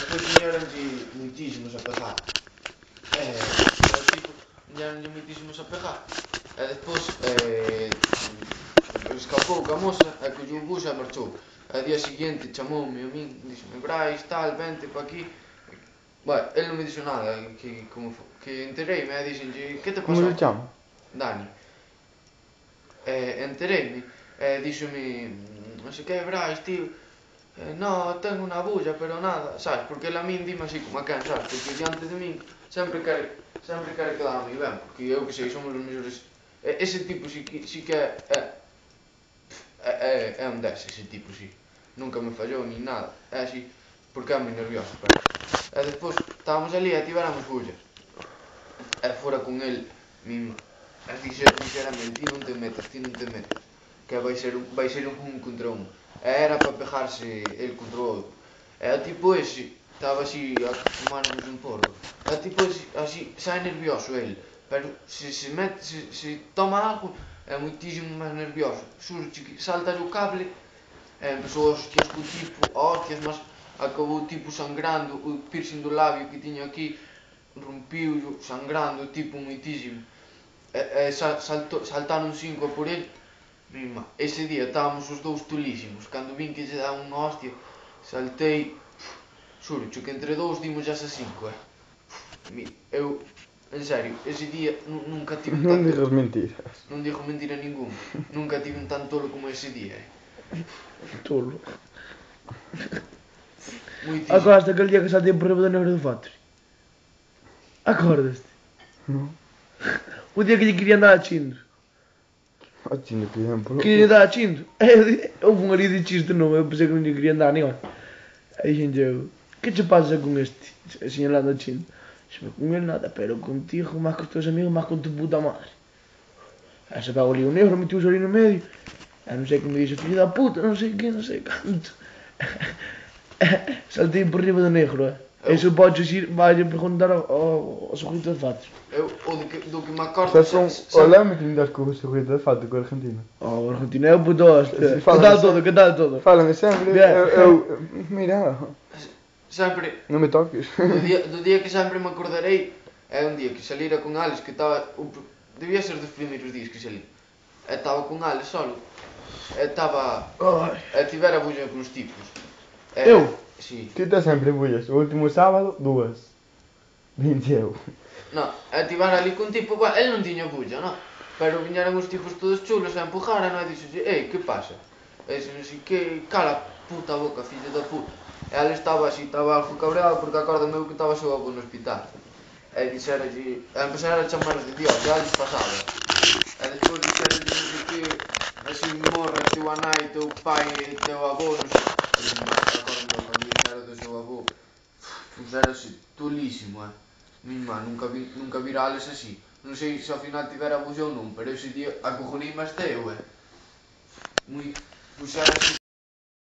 despois viñeronlle moitísimos a pegar. O tipo, viñeronlle moitísimos a pegar. E despois escapou ca moza e colleu o bus e marchou. Ao día seguinte chamoume a min, díxome: Brais, tal, vente pa aquí. Bueno, el non me dixo nada, que entereime e dixenlle: que te pasou? Como se chama? Dani. Entereime e díxome: non sei que, Brais, tío, no, tengo unha bulla, pero nada, sabes, porque el a min dime así como a quen, sabes, porque diante de min sempre quere quedarme ben, porque eu que sei, somos os mellores. Ese tipo si que é un 10, ese tipo si. Nunca me fallou ni nada, é así, porque é moi nervioso, pero. E despois estábamos ali e tivéramos bullas. E fora con el mismo. E dixérame: ti non te metas, que vai ser un contra un. E era para pegarse el contra o outro. E o tipo ese estaba así a fumarnos un porro. E o tipo ese, así, sae nervioso el, pero se toma algo é moitísimo máis nervioso. Xuro que salta o cable e empezou a hostias co tipo, hostias, mas acabou o tipo sangrando, o piercing do labio que tiña aquí rompiu, sangrando o tipo moitísimo. Saltaron 5 por el. Mima, ese día estábamos os dous tolísimos. Cando vin que lle dá unha hostia, saltei. Xuro que entre dous dimos as 5, Eu, en serio, ese día nunca tive un Non digas mentiras. Non digo mentira ningún. Nunca tive un tan tolo como ese día, Tolo. Moitísimo. Acordaste aquel día que saltei por riba do negro do Factory? Acordaste? Non. O día que lle querían dar a Chindo. A China querían polo... Querían dar a Chindo. Houve un ali de chiste non, eu pensei que non lle querían dar ni hora. Aí xente eu: que che pasa con este? Señalando a Chindo. Dixeme: con el nada, pero contigo, máis con os teus amigos, máis con tu puta madre. Aí se pagou ali o negro, metiuse ali no medio. E non sei que me dixo: fillo da puta, non sei que, non sei canto. Saltei por riba do negro, Eso podes ir, vai preguntar ao Segurito de Fatos. Eu, do que me acordo... O leme que lindas co Segurito de Fatos, co Argentina. O Argentina é o puto hoste. Que tal todo? Fálame sempre, mira... Sempre... Non me toques. Do día que sempre me acordarei é un día que salira con Alex, que estaba... Debía ser dos primeiros días que salí. E estaba con Alex solo. E tivera bulla con os tipos. Eu? Si. Ti tes sempre bullas. O último sábado, 2. 20 eu. No, e tivera ali con tipo... Bueno, el non tiña bulla, no? Pero viñeran os tipos todos chulos e empujaran, e dixolle: que pasa? E dixen así: que cala puta boca, fillo da puta. E ela estaba así, estaba algo cabreado porque acordan meu que estaba seu avó no hospital. E dixeralle, e empezaron a chamarnos de Dios, e les pasaba. E despois dixeralle non sei que, así morra teu anai, teu pai, teu avó, non sei. E acordan meu cando dixera do seu avó, puxerase tolísimo, Mima, nunca virales así. Non sei se ao final tivera bulla ou non, pero ese día acojoneime hasta eu, Puxerase